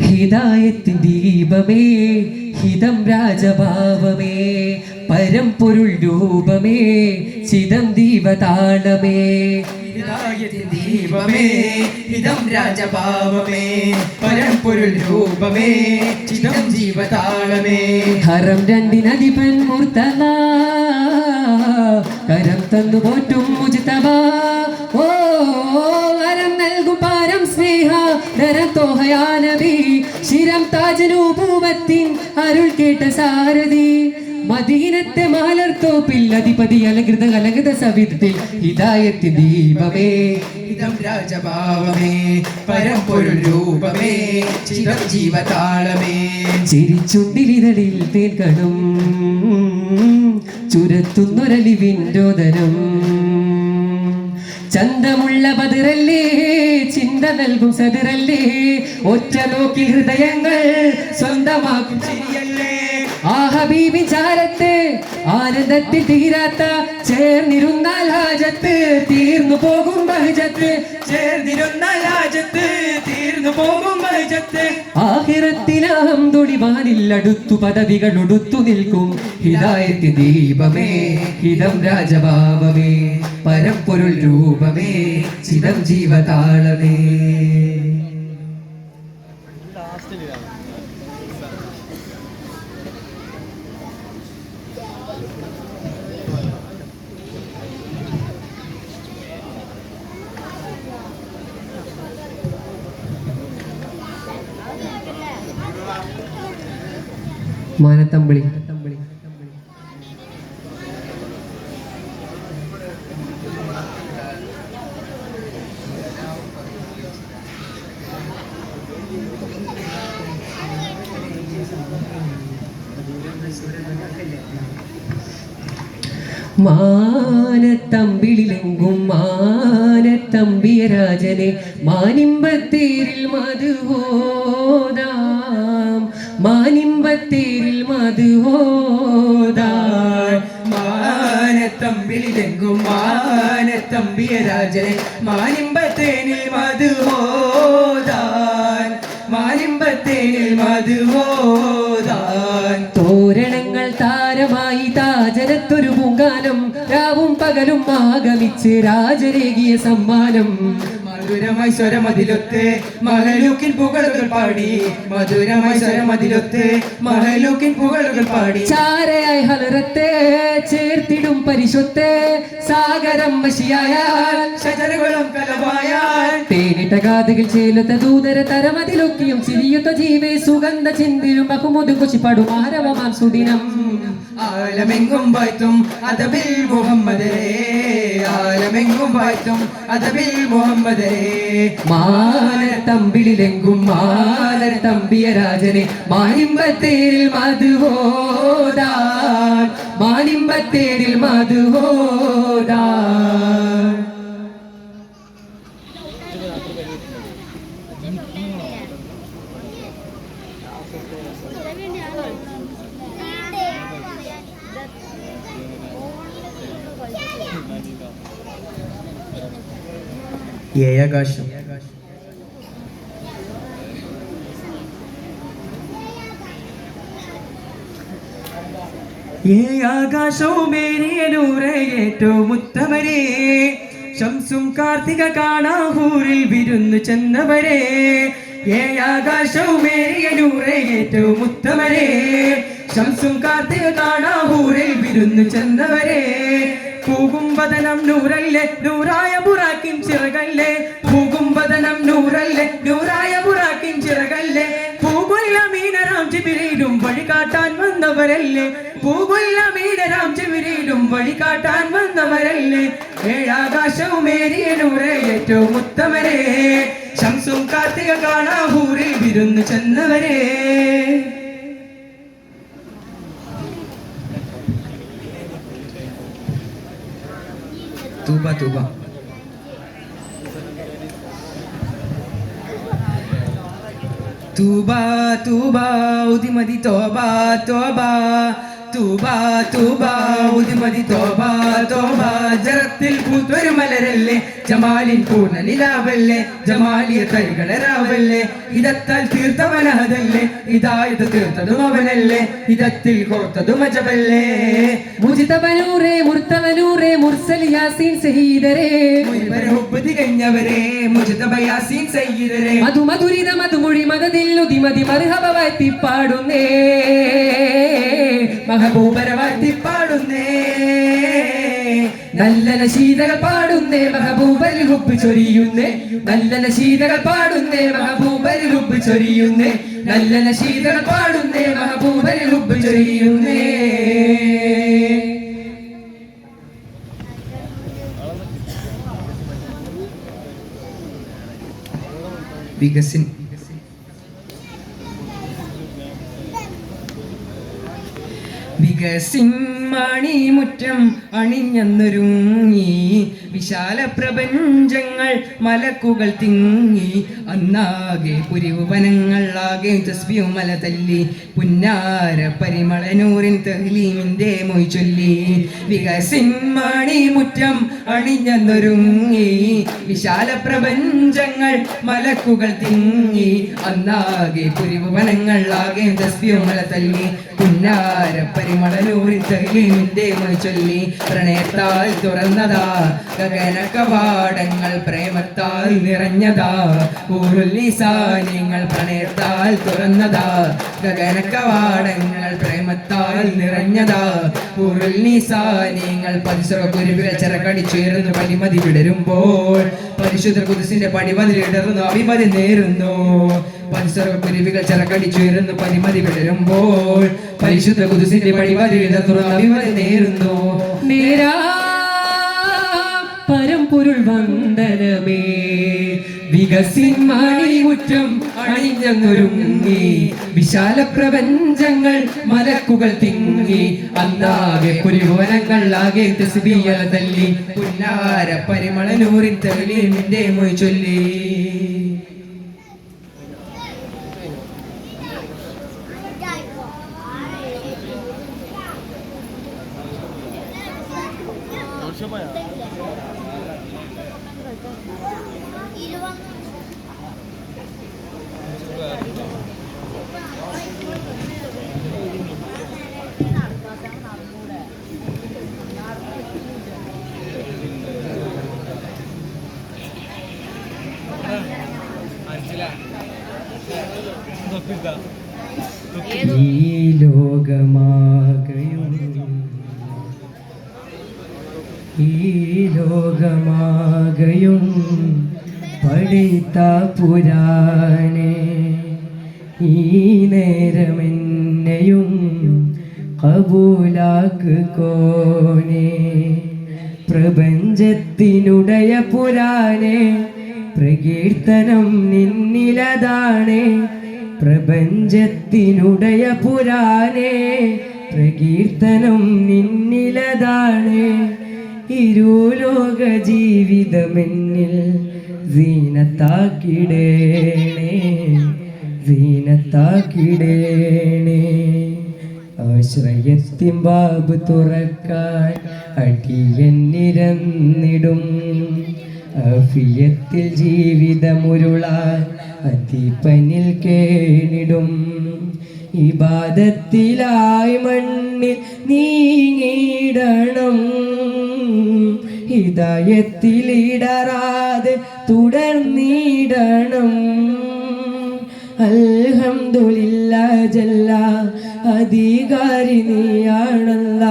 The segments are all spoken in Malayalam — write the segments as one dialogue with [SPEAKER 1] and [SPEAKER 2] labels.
[SPEAKER 1] ഹിദായത്തിൻ ദീപമേ ഹിതം രാജഭാവമേ പരംപൊരുൾ രൂപമേ ചിദം ദീപതാളമേ
[SPEAKER 2] ഹിദായത്തിൻ ദീപമേ ഹിതം രാജഭാവമേ പരംപൊരുൾ രൂപമേ ചിദം ജീവതാളമേ
[SPEAKER 1] ഹറം രണ്ടിനധിപൻ മുർത്തല കരം തന്നു പോറ്റും മുജ്തബ ഓ വരം നൽകും പാരം സ്നേഹ നരം തോഹയാനബി ശിരം താജനൂപൂവത്തിൻ അരുൾ കേട്ട സാരഥി മദീനത്തെ മാലർത്തോപ്പിൽ അധിപതി അലങ്കൃത സവിധത്തിൽ ഹിദായത്തിൻ ദീപമേ
[SPEAKER 2] ഹിതം രാജഭാവമേ പരംപൊരുൾ രൂപമേ ചിദം ജീവതാളമേ
[SPEAKER 1] ചിരിച്ചുണ്ടിലിതളിൽ തേൻകണം ചുരത്തുന്നൊരലിവിൻരോദനം ചന്തമുള്ള ബദറല്ലേ ചിന്ത നൽകും സദറല്ലേ ഒറ്റ നോക്കി ഹൃദയങ്ങൾ സ്വന്തമാക്കും ചിരിയല്ലേ ആ ഹബീബി ചാരത്ത് ആനന്ദത്തിൽ തീരാത്ത ചേർന്നിരുന്നാൽ ഹാജത്ത് തീർന്നു പോകും ബഹജത്ത്
[SPEAKER 2] ചേർന്നിരുന്നാൽ ഹാജത്ത് തീർന്നു പോകും ബഹജത്ത്
[SPEAKER 1] ആഖിറത്തിലാഹം തൊളിവാനിൽ അടുത്തു പദവികൾ ഒടുത്തു നിൽക്കും ഹിദായത്തിൻ ദീപമേ ഹിതം രാജഭാവമേ പരംപൊരുൾ രൂപമേ ചിദം ജീവതാളമേ. മാനത്തമ്പിളി മാനത്തമ്പിളിലെങ്കും മാനത്തമ്പിയ രാജനെ മാനിമ്പത്തേരിൽ മധുഹോദാം മാനിമ്പത്തേരിൽ മധുഹോദാം
[SPEAKER 2] മാനത്തമ്പിളിലെങ്കും മാനത്തമ്പിയ രാജനെ മാനിമ്പത്തേനിൽ മധുഹോദാൻ മാനിമ്പത്തേനിൽ മധുഹോദാൻ
[SPEAKER 1] തോരണങ്ങൾ താരമായി താജനത്തൊരു പൂങ്കാലം രാവും പകലും ആഗമിച്ച് രാജരേകിയ സമ്മാനം
[SPEAKER 2] മധുരമായി സ്വരമതിലൊത്ത് മഹലൂക്കിൻ പുകളുകൾ പാടി മധുരമായി സ്വരമതിലൊത്ത് മഹലൂക്കിൻ പുകളുകൾ പാടി
[SPEAKER 1] ചാരയായി ഹലറത്തെ ചേർത്തിടും പരിശുദ്ധ സാഗരം മഷിയായാൽ
[SPEAKER 2] ശജരകളും കലവായാൽ
[SPEAKER 1] തേനിട്ട കാതുകൾ ചേലത്ത ദൂതര തരമതിലൊക്കെയും ചിരിയുത്ത ജീവേ സുഗന്ധ ചിന്തിരും ബഹുമുദ് കുശിപ്പാടും ആരവമാം സുദിനം
[SPEAKER 2] ആലമെങ്കും വായ്ത്തും അതബിൽ മുഹമ്മദരേ ആലമെങ്കും വായ്ത്തും അതബിൽ മുഹമ്മദരേ
[SPEAKER 1] മാനത്തമ്പിളിലെങ്കും മാനത്തമ്പിയ രാജനെ മാനിമ്പത്തേരിൽ മധുഹോദാൻ മാനിമ്പത്തേരിൽ മധുഹോദാൻ.
[SPEAKER 2] ആകാശം ആകാശവും ഏറിയ നൂറെ ഏറ്റവും ഉത്തമരേ ശംസും കാർത്തിക കാണാഹൂരിൽ വിരുന്നു ചെന്നവരെ ആകാശവും ഏറിയ നൂറെ ഏറ്റവും ഉത്തമരേ ശംസും കാർത്തിക കാണാഹൂരിൽ വിരുന്നു ചെന്നവരെ പൂകും വദനം നൂറല്ലേ നൂറായ ബുറാക്കിൻ ചിറകല്ലേ പൂകും വദനം നൂറല്ലേ നൂറായ ബുറാക്കിൻ ചിറകല്ലേ പൂകുല്ല മീനരാം ജിബിരിയിലും വഴികാട്ടാൻ വന്നവരല്ലേ പൂകുല്ല മീനരാം ജിബിരിയിലും വഴികാട്ടാൻ വന്നവരല്ലേ ഏഴാകാശവും ഏറിയ നൂറെ ഏറ്റവും ഉത്തമരേ ശംസും കാർത്തിക കാണാഹൂരിൽ വിരുന്നു ചെന്നവരെ തൂബ തൂബ തൂബ തൂബ ഉദിമതി തോബ തോബ തൂബ തൂബ ഉദിമതി തോബ തോബ ജറത്തിൽ പൂത്തൊരു മലരല്ലേ ജമാലിൻ പൂർണ്ണ നിലാവല്ലേ ജമാലിയ തൈകളരാവല്ലേ ഇതത്താൽ തീർത്തവനഹതല്ലേ ഇതായത് തീർത്തതും അവനല്ലേ ഇതത്തിൽ കോർത്തതും അജബല്ലേ
[SPEAKER 1] മുജിതബനൂറേ മുർത്തവനൂറേ മുർസൽ യാസീൻ സഹീദരേ
[SPEAKER 2] ഹുബ്ബ് തികഞ്ഞവരെ മുജിതബ യാസീൻ സയ്യിദരേ
[SPEAKER 1] മധുമധുരിത മധുമൊഴി മദതിൽ ഉദിമതി മർഹബ വാഴ്ത്തി പാടുന്നേ
[SPEAKER 2] മഹബൂബര വാഴ്ത്തി പാടുന്നേ
[SPEAKER 1] നല്ല നശീതകൾ പാടുന്നേ മഹബൂബൽ ഹുബ്ബ് ചൊരിയുന്നേ നല്ല നശീതകൾ പാടുന്നേ മഹബൂബൽ ഹുബ്ബ് ചൊരിയുന്നേ നല്ല നശീതകൾ പാടുന്നേ മഹബൂബൽ ഹുബ്ബ് ചൊരിയുന്നേ
[SPEAKER 2] വികസിൻ വികസിൻ മണിമുറ്റം അണിഞ്ഞൊരുങ്ങി വിശാല പ്രപഞ്ചങ്ങൾ മലക്കുകൾ തിങ്ങി അന്നാകെ പുരിവു വനങ്ങളാകെ തസ്ബിഹു മല തല്ലി പുന്നാര പരിമളനൂറിൻ തഹ്ലീമിന്റെ മൊയ് ചൊല്ലി വികസിൻ മണിമുറ്റം അണിഞ്ഞൊരുങ്ങി വിശാല പ്രപഞ്ചങ്ങൾ മലക്കുകൾ തിങ്ങി അന്നാകെ പുരിവു വനങ്ങളാകെ തസ്ബിഹു മല തല്ലി പുന്നാര പരിമളനൂറിൻ തഹ്ലീമിന്റെ മൊയ് ചൊല്ലി പ്രണയത്താൽ തുറന്നതാ ഗഗന കവാടങ്ങൾ പ്രേമത്താൽ നിറഞ്ഞതാ ഊരുല്ലിസാനിങ്ങൾ പ്രണയത്താൽ തുറന്നതാ ഗഗന കവാടങ്ങൾ പ്രേമത്താൽ നിറഞ്ഞതാ ഊരുല്ലിസാനിങ്ങൾ പരിസര കുരുവില ചിറകടിച്ചുയർന്നു പടിമതി വിടരുമ്പോൾ പരിശുദ്ധ ഖുദ്സിന്റെ പടിമതിലിടർന്നു അഭിമതി നേരുന്നു പരിസര കുരുവികൾ ചിറകടിച്ചുയർന്നു പരിമതി വിടരുമ്പോൾ പരിശുദ്ധ ഖുദ്സിന്റെ പടിമതിലിടർന്നു അഭിമതി നേരുന്നു
[SPEAKER 1] നേരാ പരമ്പൊരുൾ വന്ദനമേ വികസിൻ മണിമുറ്റം അണിഞ്ഞൊരുങ്ങി വിശാല പ്രപഞ്ചങ്ങൾ മലക്കുകൾ തിങ്ങി അന്നാകെ പുരിവനങ്ങൾ ആകെ തസ്ബീഹ് തല്ലി പുന്നാര പരിമളനൂറിൻ തഹ്ലീമിന്റെ മൊയ് ചൊല്ലി ഈ ലോകമാകയും പഠിത്ത പുരാണേ ഈ നേരമെന്നെയും കബൂലാക്ക് കോനേ പ്രപഞ്ചത്തിനുടയ പുരാണേ പ്രകീർത്തനം നിന്നിലതാണേ പ്രപഞ്ചത്തിനുടയ പുരാണേ പ്രകീർത്തനം നിന്നിലതാണേ ഇരുലോക ജീവിതമെന്നിൽ സീനത്താക്കിടേണേ ആശ്രയത്തിൻ ബാബ് തുറക്കാൻ അടിയന്നിരന്നിടും അഫിയത്തിൽ ജീവിതമുരുളാൻ അതിപ്പനിൽ കേണിടും ഇബാദത്തിലായി മണ്ണിൽ നീങ്ങിടണം ഹിദായത്തിലിടറാതെ തുടർന്നിടണം അൽഹംദുലില്ലാഹ് ജല്ല അധികാരി നീയാണല്ല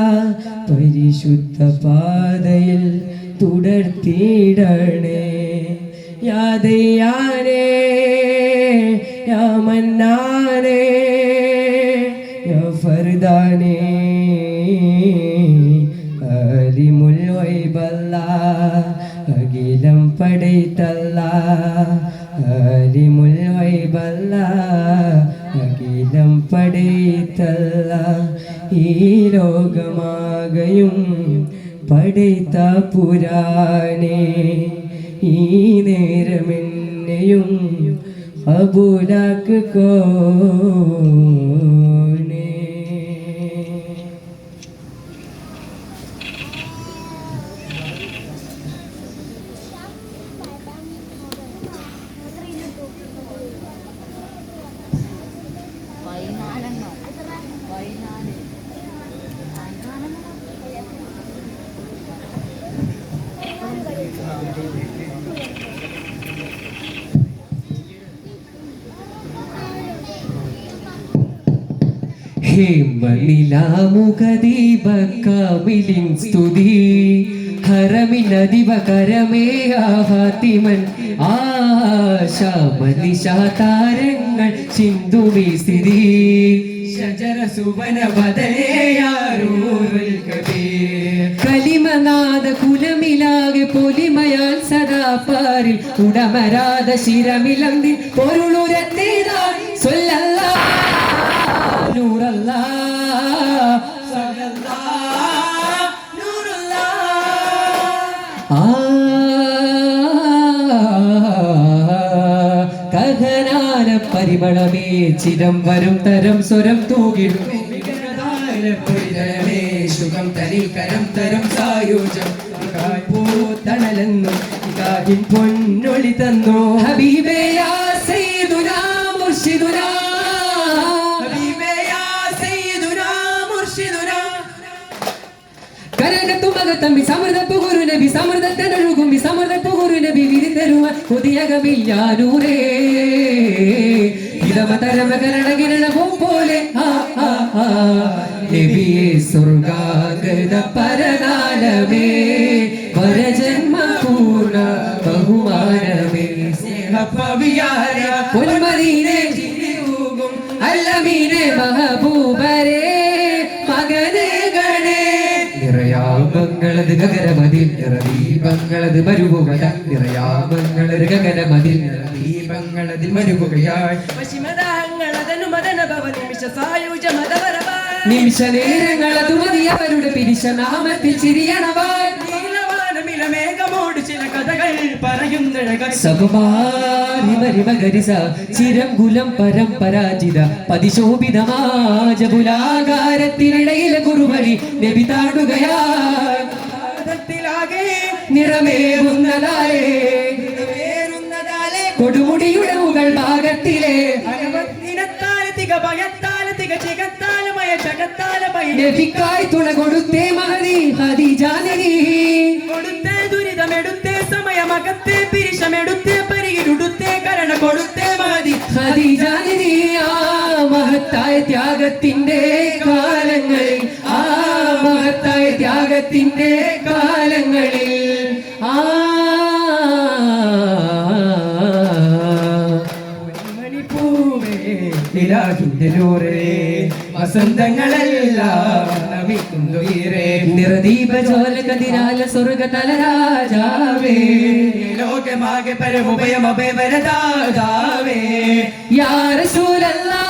[SPEAKER 1] പരിശുദ്ധ പാതയിൽ തുടർത്തിടണേ യാ ദയ്യാനേ യാ മന്നാനേ യാ ഫർദാനേ അലിമുൽ ഗൈബല്ലാഹ് അഖിലം പടൈത്തല്ലാഹ് അലിമുൽ ഗൈബല്ലാഹ് അഖിലം പടൈത്തല്ലാഹ് ഈ ലോകമാകയും പടൈത്ത പുരാനേ ഈ നേരമെന്നെയും കബൂലാക്ക് കോനേ ഹേമനിലാമുഖദീപക്കാമിലിൻ സ്തുതി ഹറമിനദിവകരമേ ആഹാത്തിമൻ ആശാമനിശാതാരങ്ങൾ ചിന്തുമി സ്ഥിതി
[SPEAKER 2] ശജര സുവന വദനേയാരൂറുൽ കബീർ
[SPEAKER 1] കലിമനാദ കുലമിലാകെ പൊലിമയാൽ സദാപാരിൽ ഉടമരാത ശിരമിലന്തി പൊരുളുരത്തേതാൻ സ്വല്ലല്ലാ നൂറല്ലാ സ്വല്ലല്ലാ നൂറല്ലാ കഥനാന പരിമളമേ ചിരം വരും തരം സ്വരം തൂകിടുമേ
[SPEAKER 2] സുഖം തരി കരം തരം സായുജം
[SPEAKER 1] തണലെന്നും കാതിൻ പൊന്നൊളി തന്നു ഹബീബേ യാ സയ്യിദുനാ മുർഷിദുനാ
[SPEAKER 2] ഹബീബേ യാ സയ്യിദുനാ മുർഷിദുനാ
[SPEAKER 1] കരകത്തുമകത്തമ്പി സമൃദ്ധപ്പു ഗുരു നബി സമൃദ്ധത്തനൊഴുകുമ്പി സമൃദ്ധപ്പു ഗുരു നബി വിരിതരുവാൻ പുതിയകമില്ലാനൂരേ ഇതമതരമകരണകിരണവും പോലെ നബിയെ സ്വർഗാഗത പരനാലമേ വരജന്മ പൂർണ്ണ ബഹുമാനമേ
[SPEAKER 2] സ്നേഹപവിയാര
[SPEAKER 1] പൊന്മദീനെ അല്ലമീനെ മഹബൂബരേ മകനേ ഗണേ നിറയാമങ്ങളത് ഗഗനമതിൽ നിറദീപങ്ങളത് മരുവുകയ നിറയാമങ്ങളത് ഗഗനമതിൽ
[SPEAKER 2] ദീപങ്ങളതിൽ മരുവുകയായി
[SPEAKER 1] നിമിഷ നേരങ്ങളതു മതി അവരുടെ പിരിശനാമത്തിൽ ചിരിയണവാൻ
[SPEAKER 2] മേഘമോട് ചില കഥകൾ പറയുന്നഴകൾ
[SPEAKER 1] സകുമാരിമരിമകരിസ ചിരം കുലം പരമ്പരാജിത പതിശോഭിതമാജപുലാകാരത്തിനിടയിലെ കുറുവഴി നബി താടുകയാകെ നിറമേറുന്നതായേ കൊടുമുടിയുടെ മുകൾ ഭാഗത്തിലെ നബിക്കായി തുണ കൊടുത്തേ മഹദി ഖദീജാനബി
[SPEAKER 2] കൊടുത്തേ ദുരിതമെടുത്തേ സമയമകത്തേ പിരിശമെടുത്തേ പരിയിരുടുത്തേ കരണ കൊടുത്തേ മഹദി
[SPEAKER 1] ഖദീജാനബി ആ മഹത്തായ ത്യാഗത്തിന്റെ കാലങ്ങളിൽ ആ മഹത്തായ ത്യാഗത്തിന്റെ കാലങ്ങളിൽ
[SPEAKER 2] വസന്തങ്ങളെല്ലാം നമിക്കുന്നുയരേ
[SPEAKER 1] നിറദീപ ജ്വാലകതിരാല സ്വർഗ തലരാജാവേ
[SPEAKER 2] ലോകമാകെ പരമുഭയമഭയ വരദാതാവേ
[SPEAKER 1] യാ റസൂലല്ലാ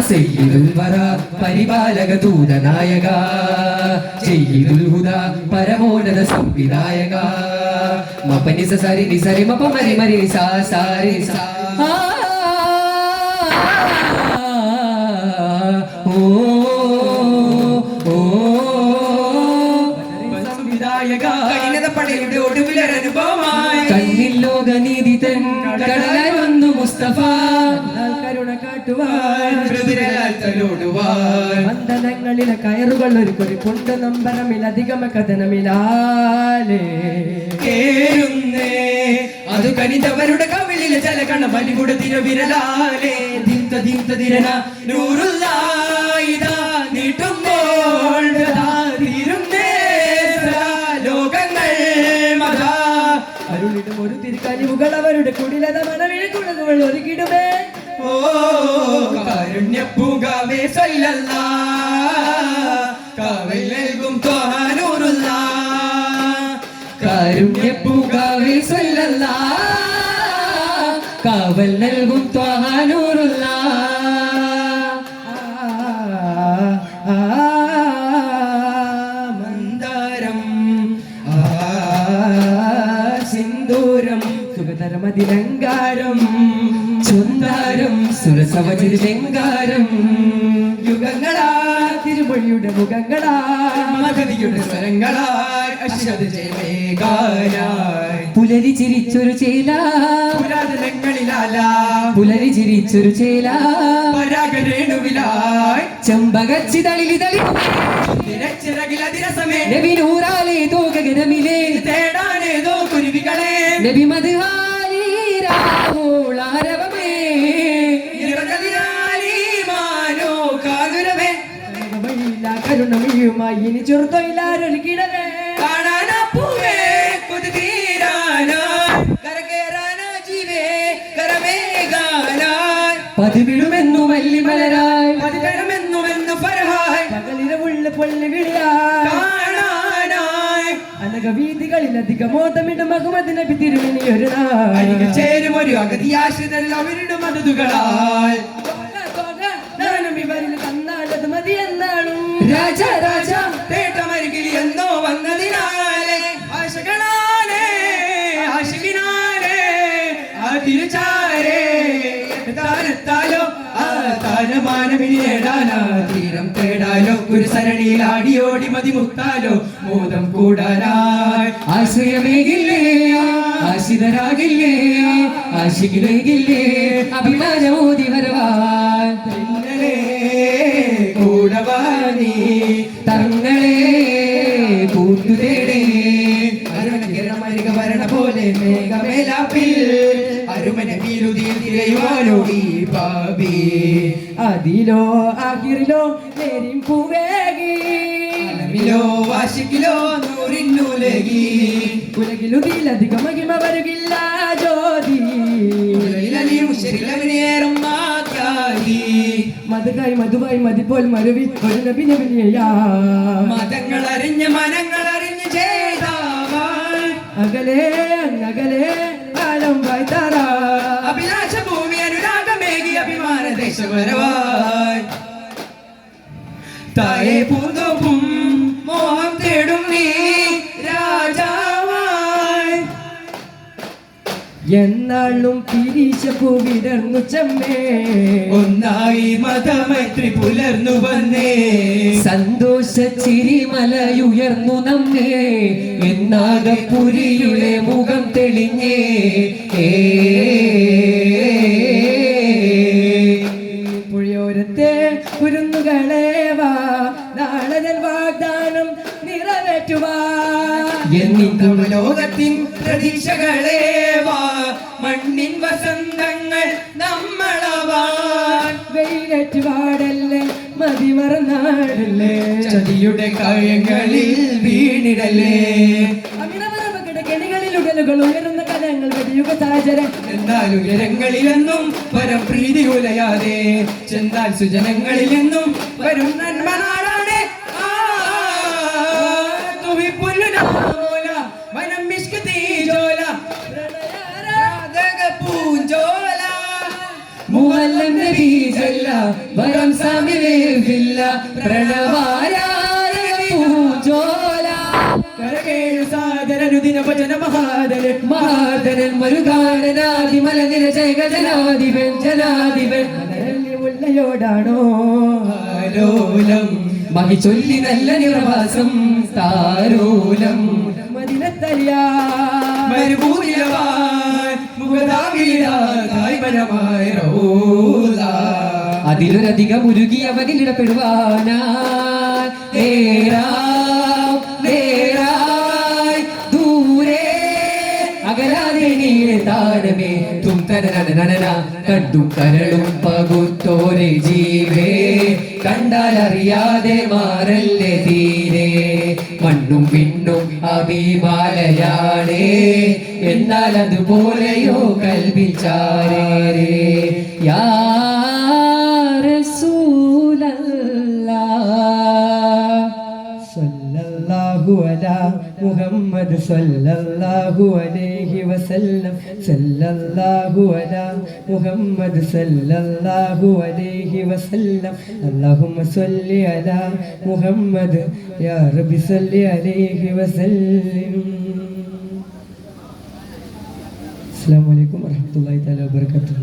[SPEAKER 1] സയ്യിദുൽ വറ പരിപാലക ദൂതനായക സയ്യിദുൽ ഹുദ പരമോന്നത സംവിധായക മപനി സരി നി സരി മപ മരി മരി സാ സാരി സാ ഓ ഓ
[SPEAKER 2] സംവിധായക കഠിനത പടയുടെ ഒടുവിലൊരനുഭവമായി
[SPEAKER 1] കണ്ണിൽ ലോകനീതി തൻ കടലായി വന്നു മുസ്തഫ കരുണ കാട്ടുവാൻ വന്ദനങ്ങളിലെ കയറുകൾ ഒരു കുറിപ്പുണ്ട് നമ്പരമിലധികമ കഥനമിലാലേ
[SPEAKER 2] അത് കനിതവരുടെ കവിളിലെ ചില കണ്ണ ബലികൂടെ തിരവിരലാലേ ദിന്ത ദിന്ത തിരന നൂറുല്ലായിതാ നീട്ടുമ്പോൾ തീരുന്നേ ലോകങ്ങൾ മതാ
[SPEAKER 1] അരുളിടും ഒരു തിരുക്കനിവുകൾ അവരുടെ കുടിലത മനവിഴുകുണകൾ ഒരുക്കിടുമേ
[SPEAKER 2] ഓ കാരുണ്യപ്പൂകാവേ സല്ലല്ലാ കാവൽ നൽകും ത്വഹാനൂറുള്ള
[SPEAKER 1] കാരുണ്യപ്പൂകാവേ സല്ലല്ലാ കാവൽ നൽകും ത്വഹാനൂറുള്ള
[SPEAKER 2] മന്ദാരം
[SPEAKER 1] സിന്ദൂരം സുഖതരമതിലങ്കാരം ചുന്ദാരം സുരസവചിരങ്കാരം
[SPEAKER 2] യുഗങ്ങളാ
[SPEAKER 1] തിരുമൊഴിയുടെ മുഖങ്ങളാ
[SPEAKER 2] മഗതിയുടെ സ്വരങ്ങളായി അശ്വത് ജയമേകാനായി
[SPEAKER 1] പുലരി ചിരിച്ചൊരു ചേല
[SPEAKER 2] പുരാതനങ്ങളിലാല
[SPEAKER 1] പുലരി ചിരിച്ചൊരു ചേല
[SPEAKER 2] പരാഗരേണുവിലായി
[SPEAKER 1] ചെമ്പകച്ചിതളിലിതളി
[SPEAKER 2] ചിറകിലതിരസമേ
[SPEAKER 1] നബി നൂറാലേ തോകഗനമിലേ
[SPEAKER 2] തേടാനേതോ കുരുവികളെ
[SPEAKER 1] നബി മദ്ഹാലേ രാഹുളാരവമേ
[SPEAKER 2] മാനോ കാതുരമേ
[SPEAKER 1] കരുണമയുമായി ഇനി ചെറുതൊയിലാരൊരുക്കിടവേ
[SPEAKER 2] കാണാനപ്പൂവേ കൊതി തീരാനായി കരകേറാനാ ജീവേ കരമേകാനായി
[SPEAKER 1] പതിവിടുമെന്നു വല്ലിമലരായി
[SPEAKER 2] പതിവരമെന്നുമെന്നു പരഹായി
[SPEAKER 1] പകലിരവുള്ള പൊള്ളിവിളിയായി
[SPEAKER 2] കാണാനായി
[SPEAKER 1] അനകവീതികളിലധികം മോദമിടും അഹമ്മദ് നബി തിരുമേനിയൊരു
[SPEAKER 2] അരികിൽ ചേരും ഒരു അഗതിയാശ്രിതല്ല അവരുടെ മതതുകളാൽ
[SPEAKER 1] നാനും ഇവരിൽ തന്നാലത് മതി എന്നാളും
[SPEAKER 2] രാജ രാജ തേട്ടമരികിൽ എന്നോ വന്നതിനാലേ ആശകളാലേ ആശികിനാലേ ആ തിരുചാരേ താരത്താലോ ആ താരമാനവിനി നേടാനാ തീരം തേടാലോ ഒരു സരണിയിൽ ആടിയോടി മതിമുത്താലോ മോദം കൂടാനായി
[SPEAKER 1] ആശ്രയമേകില്ലേ ആശിതരാകില്ലേ ആശികിലേകില്ലേ അഭിമാനമോദി വരവാൻ
[SPEAKER 2] ഇന്നലെ കൂടവാനീ
[SPEAKER 1] തങ്ങളെ കൂട്ടുതേടേ
[SPEAKER 2] അരുണകിരണമരിക വരണ പോലെ മേഘമേലാപ്പിൽ അരുമന വീരുതിയിൽ തിരയുവാനോടി പാപി
[SPEAKER 1] അതിലോ ആകിറിലോ നേരിൻ പൂവേകി
[SPEAKER 2] അലമിലോ വാശിക്കിലോ നൂറിന്നൂലകി
[SPEAKER 1] ഉലകിലുതിയിലധികം മഹിമ വരുകില്ല ജ്യോതി
[SPEAKER 2] ഉലകിലേറും മാതായി
[SPEAKER 1] മധുകായി മധുവായി മതിപോൽ മരുവി ഒരു നബി നബിനിയാ
[SPEAKER 2] മതങ്ങൾ അറിഞ്ഞ് മനങ്ങൾ അറിഞ്ഞ് ചെയ്താവാൻ
[SPEAKER 1] അകലെ അങ്ങകലെ കാലം വായ്ത്താറ
[SPEAKER 2] അഭിലാഷ ഭൂമി അനുരാഗമേകി അഭിമാന ദേശവരവാൻ തായെ പൂന്തോപ്പും മോഹം തേടും നീ രാജാവായി
[SPEAKER 1] എന്നാളും പിരിശപ്പൂ വിടർന്നു ചമ്മേ
[SPEAKER 2] ഒന്നായി മതമൈത്രി പുലർന്നു വന്നേ
[SPEAKER 1] സന്തോഷ ചിരിമലയുയർന്നു നമ്മേ എന്നാകപ്പുരിയുടെ മുഖം തെളിഞ്ഞേ പുഴയോരത്തെ കുരുന്നുകളേവാ നാളെ വാഗ്ദാനം നിറവേറ്റുവാ
[SPEAKER 2] എന്നിട്ടും ലോകത്തിൻ പ്രതീക്ഷകളേവാ മണ്ണിൻ വസന്തങ്ങൾ നമ്മളവാൻ
[SPEAKER 1] വെയിലേറ്റുപാടല്ലേ മതിമറന്നാടല്ലേ
[SPEAKER 2] ചതിയുടെ കായങ്ങളിൽ വീണിടലേ
[SPEAKER 1] കെണികളിൽ ഉടലുകൾ ഉയരുന്ന കലങ്ങൾ വെടിയുക സാഹചര്യം
[SPEAKER 2] എന്നാൽ ഉയരങ്ങളിലെന്നും പരം പ്രീതി ഉലയാതെ ചെന്നാൽ സുജനങ്ങളിലെന്നും വരും നന്മ നാടാണ് തുഹിപ്പുല്ലുനാമൂല വനം മിഷ്ക് തീജോല പൂഞ്ചോല
[SPEAKER 1] മുഹല്ലം നബി ജല്ല വരം സാമിലേവില്ല പ്രണവാരായ പൂജോല
[SPEAKER 2] കരകേഴു സാദരനുദിന ഭജന മഹാദരൻ
[SPEAKER 1] മഹാദനൻ മരുകാനനാദി മലനിര ജയ ജനാധിപൻ ജനാധിപൻ മുല്ലയോടാണോ
[SPEAKER 2] ആലോലം
[SPEAKER 1] മഹി ചൊല്ലി നല്ല നിറവാസം താരോലം മദിനത്തലിയാ
[SPEAKER 2] മരുഭൂമിലവാൻ മുഖതാവിലായി വനമായ റോല
[SPEAKER 1] അതിലൊരധികം ഉരുകി അവനിലിടപെടുവാനാ ദൂരെ അകലാതെ നീളെ താരമേ തും തനനനനന കണ്ടും കരളും പകുത്തോരെ ജീവേ കണ്ടാലറിയാതെ മാറല്ലേ തീരെ മണ്ണും വിണ്ണും അഭിമാലയാണേ എന്നാൽ അതുപോലെയോ കൽപ്പിച്ചാരേ യാ സല്ലല്ലാഹു അലാ മുഹമ്മദ് സല്ലല്ലാഹു അലൈഹി വസല്ലം സല്ലല്ലാഹു അലാ മുഹമ്മദ് സല്ലല്ലാഹു അലൈഹി വസല്ലം അല്ലാഹുമ്മ സ്വല്ലി അലാ മുഹമ്മദ് യാ റബ്ബി സ്വല്ലി അലൈഹി വസല്ലം. അസ്സലാമു അലൈക്കും വറഹ്മത്തുള്ളാഹി തആല വബറകാതുഹു.